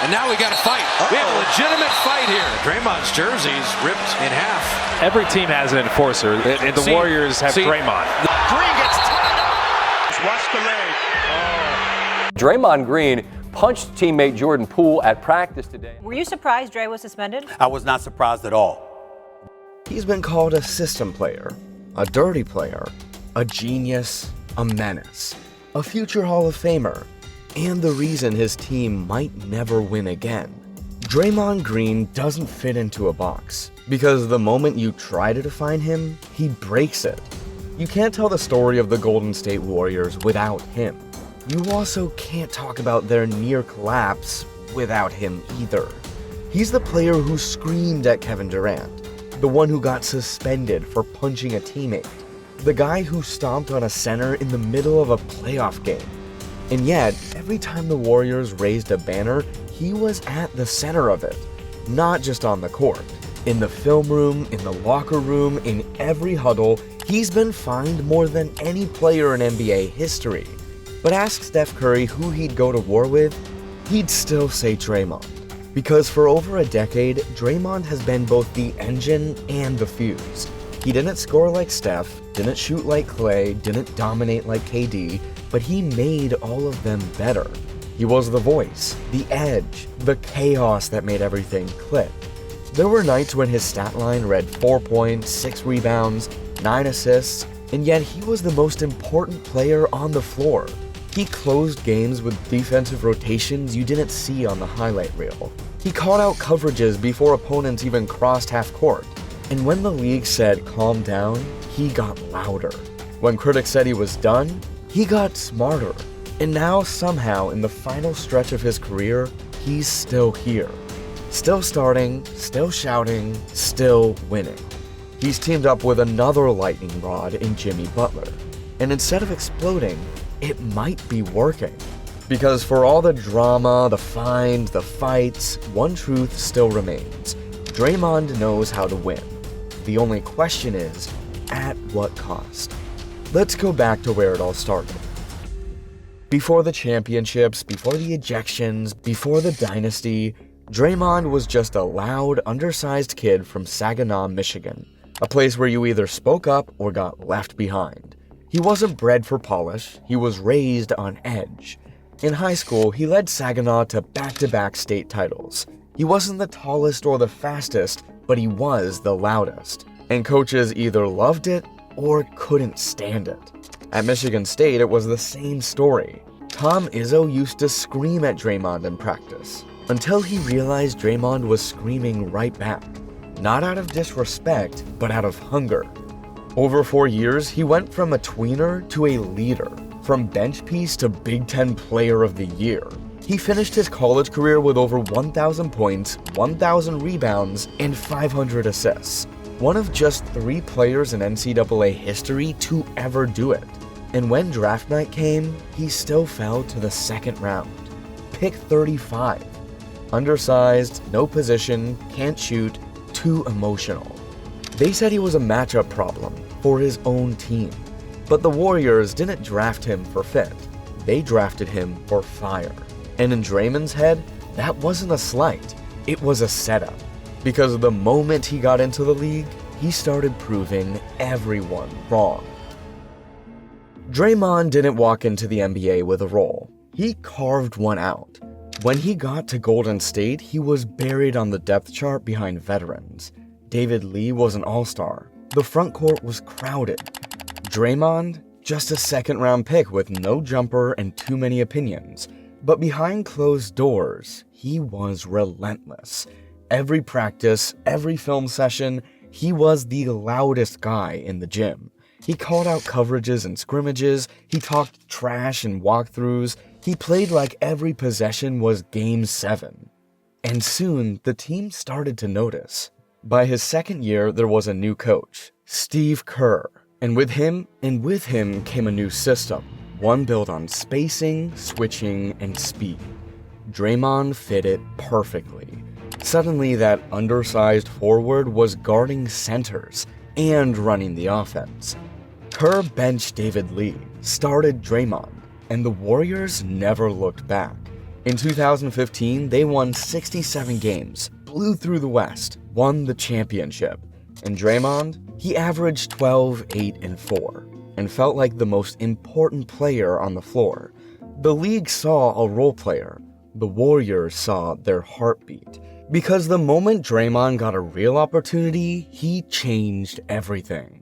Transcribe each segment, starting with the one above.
And now we got a fight. We have a legitimate fight here. Draymond's jersey's ripped in half. Every team has an enforcer, and the Warriors have Draymond. Green gets tied up. Just watch the leg. Draymond Green punched teammate Jordan Poole at practice today. Were you surprised Dre was suspended? I was not surprised at all. He's been called a system player, a dirty player, a genius, a menace, a future Hall of Famer, and the reason his team might never win again. Draymond Green doesn't fit into a box, because the moment you try to define him, he breaks it. You can't tell the story of the Golden State Warriors without him. You also can't talk about their near collapse without him either. He's the player who screamed at Kevin Durant, the one who got suspended for punching a teammate, the guy who stomped on a center in the middle of a playoff game. And yet, every time the Warriors raised a banner, he was at the center of it, not just on the court. In the film room, in the locker room, in every huddle, he's been fined more than any player in NBA history. But ask Steph Curry who he'd go to war with, he'd still say Draymond. Because for over a decade, Draymond has been both the engine and the fuse. He didn't score like Steph, didn't shoot like Klay, didn't dominate like KD, but he made all of them better. He was the voice, the edge, the chaos that made everything click. There were nights when his stat line read 4 points, 6 rebounds, 9 assists, and yet he was the most important player on the floor. He closed games with defensive rotations you didn't see on the highlight reel. He called out coverages before opponents even crossed half court. And when the league said calm down, he got louder. When critics said he was done, he got smarter. And now somehow in the final stretch of his career, he's still here. Still starting, still shouting, still winning. He's teamed up with another lightning rod in Jimmy Butler. And instead of exploding, it might be working. Because for all the drama, the fines, the fights, one truth still remains. Draymond knows how to win. The only question is, at what cost? Let's go back to where it all started. Before the championships, before the ejections, before the dynasty, Draymond was just a loud, undersized kid from Saginaw, Michigan, a place where you either spoke up or got left behind. He wasn't bred for polish, he was raised on edge. In high school, he led Saginaw to back-to-back state titles. He wasn't the tallest or the fastest, but he was the loudest. And coaches either loved it or couldn't stand it. At Michigan State, it was the same story. Tom Izzo used to scream at Draymond in practice, until he realized Draymond was screaming right back. Not out of disrespect, but out of hunger. Over 4 years, he went from a tweener to a leader, from bench piece to Big Ten Player of the Year. He finished his college career with over 1,000 points, 1,000 rebounds, and 500 assists. One of just 3 players in NCAA history to ever do it. And when draft night came, he still fell to the second round. Pick 35. Undersized, no position, can't shoot, too emotional. They said he was a matchup problem for his own team. But the Warriors didn't draft him for fit. They drafted him for fire. And in Draymond's head, that wasn't a slight, it was a setup. Because the moment he got into the league, he started proving everyone wrong. Draymond didn't walk into the NBA with a role. He carved one out. When he got to Golden State, he was buried on the depth chart behind veterans. David Lee was an all-star. The front court was crowded. Draymond, just a second-round pick with no jumper and too many opinions. But behind closed doors, he was relentless. Every practice, every film session, he was the loudest guy in the gym. He called out coverages and scrimmages, he talked trash in walkthroughs, he played like every possession was Game 7. And soon, the team started to notice. By his second year, there was a new coach, Steve Kerr. And with him came a new system, one built on spacing, switching, and speed. Draymond fit it perfectly. Suddenly, that undersized forward was guarding centers and running the offense. Kerr benched David Lee, started Draymond, and the Warriors never looked back. In 2015, they won 67 games, blew through the West, won the championship. And Draymond, he averaged 12, 8, and 4, and felt like the most important player on the floor. The league saw a role player. The Warriors saw their heartbeat. Because the moment Draymond got a real opportunity, he changed everything.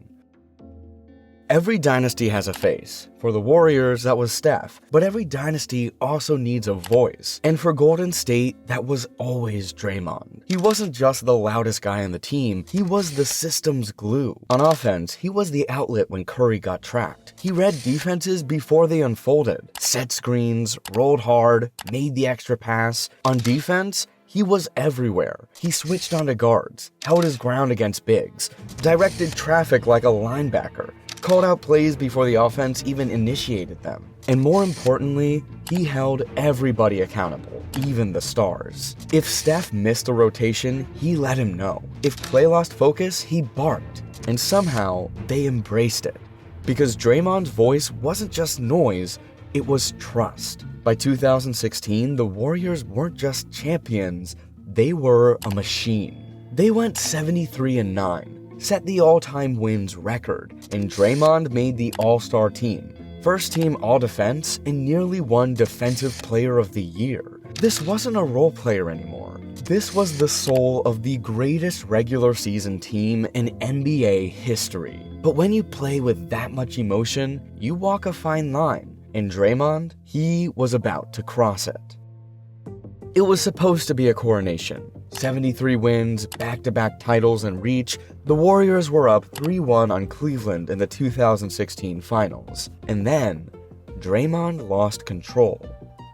Every dynasty has a face. For the Warriors, that was Steph. But every dynasty also needs a voice. And for Golden State, that was always Draymond. He wasn't just the loudest guy on the team, he was the system's glue. On offense, he was the outlet when Curry got trapped. He read defenses before they unfolded, set screens, rolled hard, made the extra pass. On defense, he was everywhere. He switched onto guards, held his ground against bigs, directed traffic like a linebacker, called out plays before the offense even initiated them. And more importantly, he held everybody accountable, even the stars. If Steph missed a rotation, he let him know. If Klay lost focus, he barked. And somehow, they embraced it. Because Draymond's voice wasn't just noise, it was trust. By 2016, the Warriors weren't just champions, they were a machine. They went 73-9. Set the all-time wins record, and Draymond made the All-Star team, first team All-Defense, and nearly won Defensive Player of the Year. This wasn't a role player anymore. This was the soul of the greatest regular season team in NBA history. But when you play with that much emotion, you walk a fine line, and Draymond, he was about to cross it. It was supposed to be a coronation. 73 wins, back-to-back titles, and reach. The Warriors were up 3-1 on Cleveland in the 2016 finals. And then, Draymond lost control.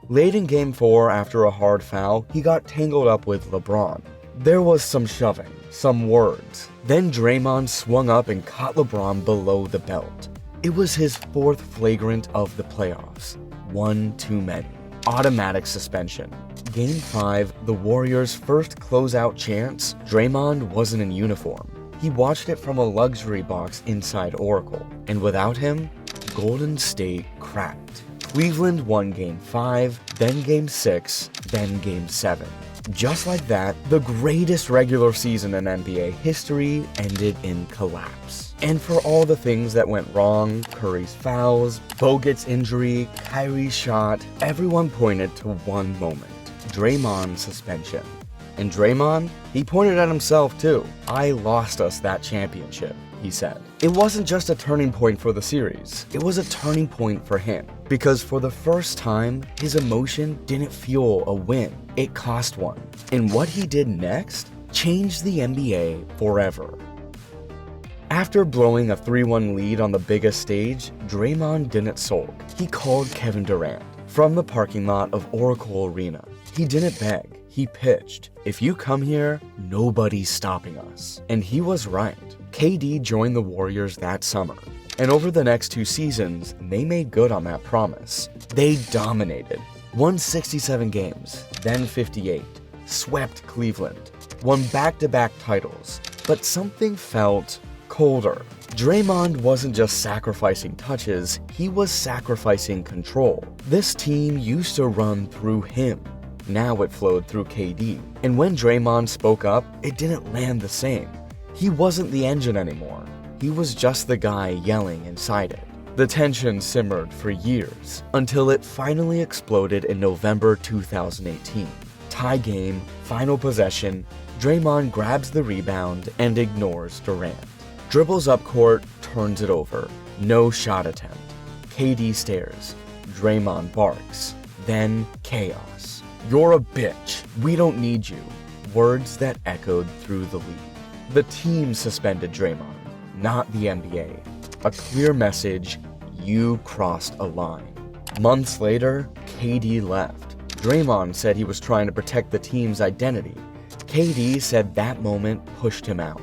Late in Game 4, after a hard foul, he got tangled up with LeBron. There was some shoving, some words. Then Draymond swung up and caught LeBron below the belt. It was his fourth flagrant of the playoffs. One too many. Automatic suspension. Game 5, the Warriors' first closeout chance, Draymond wasn't in uniform. He watched it from a luxury box inside Oracle. And without him, Golden State cracked. Cleveland won Game 5, then Game 6, then Game 7. Just like that, the greatest regular season in NBA history ended in collapse. And for all the things that went wrong, Curry's fouls, Bogut's injury, Kyrie's shot, everyone pointed to one moment. Draymond's suspension. And Draymond, he pointed at himself too. I lost us that championship, he said. It wasn't just a turning point for the series, it was a turning point for him. Because for the first time, his emotion didn't fuel a win, it cost one. And what he did next changed the NBA forever. After blowing a 3-1 lead on the biggest stage, Draymond didn't sulk. He called Kevin Durant from the parking lot of Oracle Arena. He didn't beg, he pitched. If you come here, nobody's stopping us. And he was right. KD joined the Warriors that summer. And over the next 2 seasons, they made good on that promise. They dominated. Won 67 games, then 58. Swept Cleveland. Won back-to-back titles. But something felt colder. Draymond wasn't just sacrificing touches, he was sacrificing control. This team used to run through him. Now it flowed through KD. And when Draymond spoke up, it didn't land the same. He wasn't the engine anymore. He was just the guy yelling inside it. The tension simmered for years, until it finally exploded in November 2018. Tie game, final possession, Draymond grabs the rebound and ignores Durant. Dribbles up court, turns it over. No shot attempt. KD stares. Draymond barks. Then chaos. You're a bitch. We don't need you. Words that echoed through the league. The team suspended Draymond, not the NBA. A clear message, you crossed a line. Months later, KD left. Draymond said he was trying to protect the team's identity. KD said that moment pushed him out.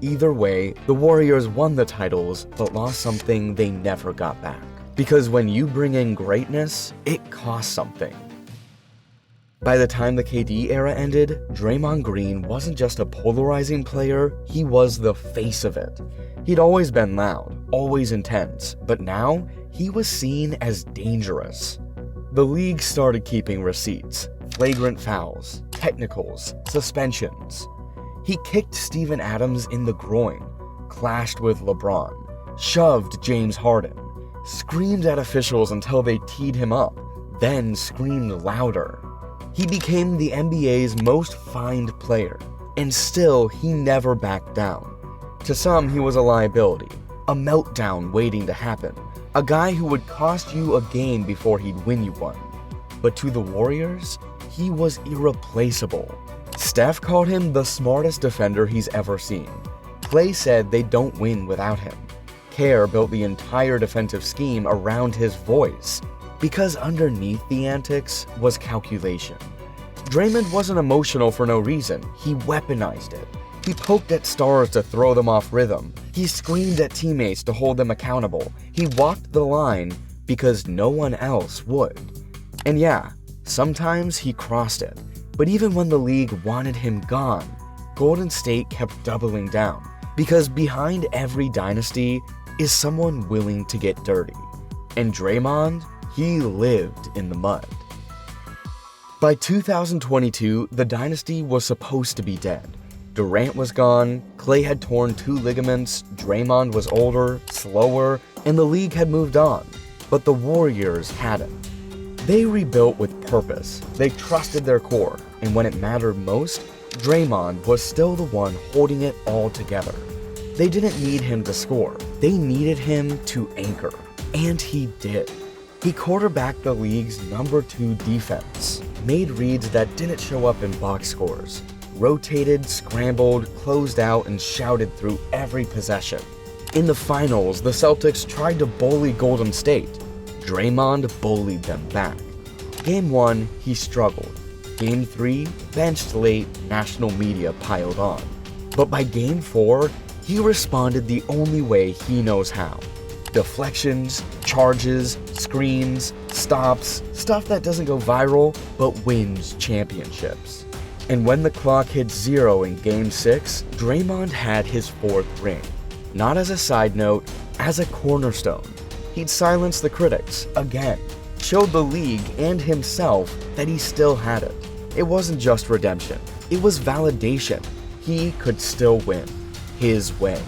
Either way, the Warriors won the titles, but lost something they never got back. Because when you bring in greatness, it costs something. By the time the KD era ended, Draymond Green wasn't just a polarizing player, he was the face of it. He'd always been loud, always intense, but now he was seen as dangerous. The league started keeping receipts, flagrant fouls, technicals, suspensions. He kicked Steven Adams in the groin, clashed with LeBron, shoved James Harden, screamed at officials until they teed him up, then screamed louder. He became the NBA's most fined player, and still he never backed down. To some, he was a liability, a meltdown waiting to happen, a guy who would cost you a game before he'd win you one. But to the Warriors, he was irreplaceable. Steph called him the smartest defender he's ever seen. Klay said they don't win without him. Kerr built the entire defensive scheme around his voice, because underneath the antics was calculation. Draymond wasn't emotional for no reason, he weaponized it. He poked at stars to throw them off rhythm. He screamed at teammates to hold them accountable. He walked the line because no one else would. And yeah, sometimes he crossed it. But even when the league wanted him gone, Golden State kept doubling down. Because behind every dynasty is someone willing to get dirty. And Draymond, he lived in the mud. By 2022, the dynasty was supposed to be dead. Durant was gone, Klay had torn 2 ligaments, Draymond was older, slower, and the league had moved on. But the Warriors hadn't. They rebuilt with purpose, they trusted their core, and when it mattered most, Draymond was still the one holding it all together. They didn't need him to score, they needed him to anchor. And he did. He quarterbacked the league's #2 defense, made reads that didn't show up in box scores, rotated, scrambled, closed out, and shouted through every possession. In the finals, the Celtics tried to bully Golden State. Draymond bullied them back. Game 1, he struggled. Game 3, benched late, national media piled on. But by Game 4, he responded the only way he knows how. Deflections, charges, screens, stops, stuff that doesn't go viral, but wins championships. And when the clock hit 0 in Game 6, Draymond had his 4th ring. Not as a side note, as a cornerstone. He'd silenced the critics, again. Showed the league and himself that he still had it. It wasn't just redemption, it was validation. He could still win, his way.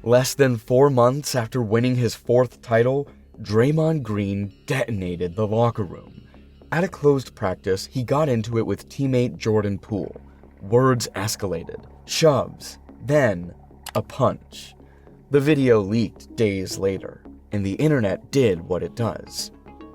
Less than 4 months after winning his 4th title, Draymond Green detonated the locker room. At a closed practice, he got into it with teammate Jordan Poole. Words escalated, shoves, then a punch. The video leaked days later, and the internet did what it does.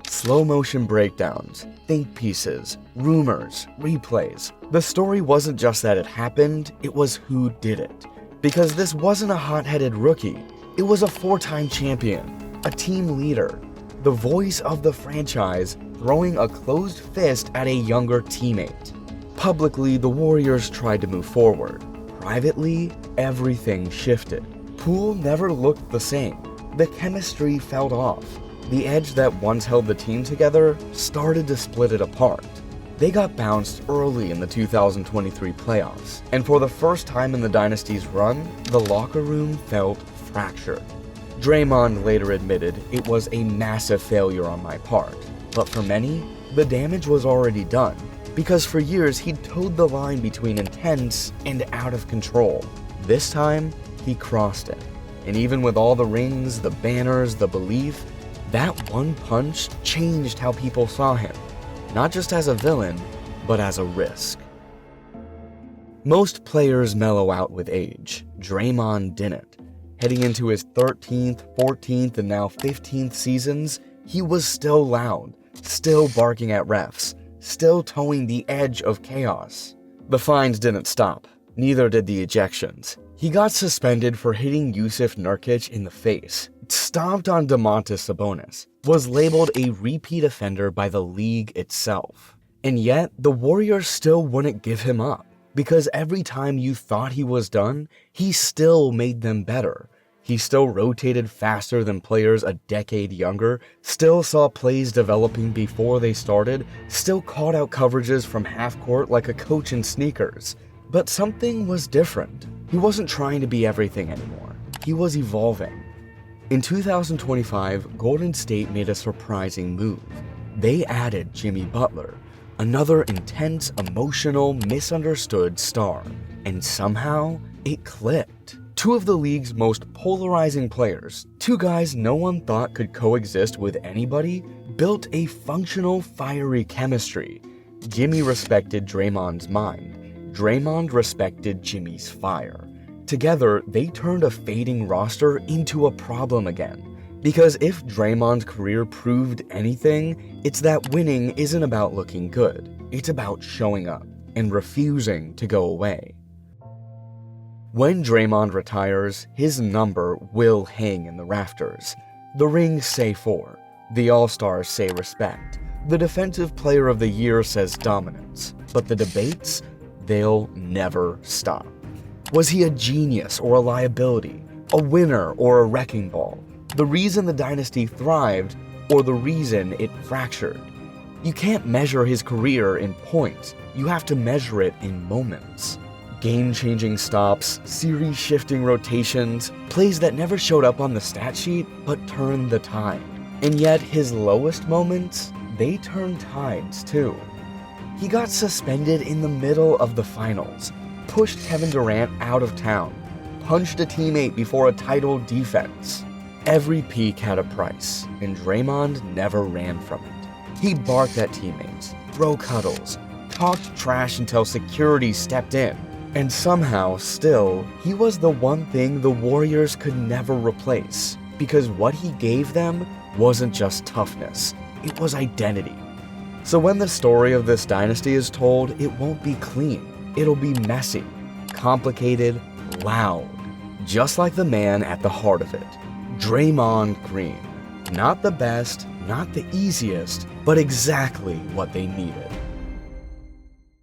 Slow motion breakdowns, think pieces, rumors, replays. The story wasn't just that it happened, it was who did it. Because this wasn't a hot-headed rookie, it was a 4-time champion, a team leader, the voice of the franchise throwing a closed fist at a younger teammate. Publicly, the Warriors tried to move forward. Privately, everything shifted. Poole never looked the same. The chemistry fell off. The edge that once held the team together started to split it apart. They got bounced early in the 2023 playoffs, and for the first time in the dynasty's run, the locker room felt fractured. Draymond later admitted it was a massive failure on my part, but for many, the damage was already done, because for years he'd towed the line between intense and out of control. This time, he crossed it, and even with all the rings, the banners, the belief, that one punch changed how people saw him, not just as a villain, but as a risk. Most players mellow out with age. Draymond didn't. Heading into his 13th, 14th, and now 15th seasons, he was still loud, still barking at refs, still towing the edge of chaos. The fines didn't stop, neither did the ejections. He got suspended for hitting Jusuf Nurkic in the face, stomped on Domantas Sabonis, was labeled a repeat offender by the league itself. And yet, the Warriors still wouldn't give him up, because every time you thought he was done, he still made them better. He still rotated faster than players a decade younger, still saw plays developing before they started, still called out coverages from half court like a coach in sneakers. But something was different. He wasn't trying to be everything anymore. He was evolving. In 2025, Golden State made a surprising move. they added Jimmy Butler, another intense, emotional, misunderstood star. And somehow, it clicked. Two of the league's most polarizing players, two guys no one thought could coexist with anybody, built a functional, fiery chemistry. Jimmy respected Draymond's mind. Draymond respected Jimmy's fire. Together, they turned a fading roster into a problem again. Because if Draymond's career proved anything, it's that winning isn't about looking good. It's about showing up and refusing to go away. When Draymond retires, his number will hang in the rafters. The rings say 4. The All-Stars say respect. The Defensive Player of the Year says dominance. But the debates, they'll never stop. Was he a genius or a liability? A winner or a wrecking ball? The reason the dynasty thrived or the reason it fractured? You can't measure his career in points. You have to measure it in moments. Game-changing stops, series-shifting rotations, plays that never showed up on the stat sheet but turned the tide. And yet his lowest moments, they turned tides too. He got suspended in the middle of the finals, pushed Kevin Durant out of town, punched a teammate before a title defense. Every peak had a price, and Draymond never ran from it. He barked at teammates, broke huddles, talked trash until security stepped in. And somehow, still, he was the one thing the Warriors could never replace, because what he gave them wasn't just toughness, it was identity. So when the story of this dynasty is told, it won't be clean. It'll be messy, complicated, loud, just like the man at the heart of it, Draymond Green. Not the best, not the easiest, but exactly what they needed.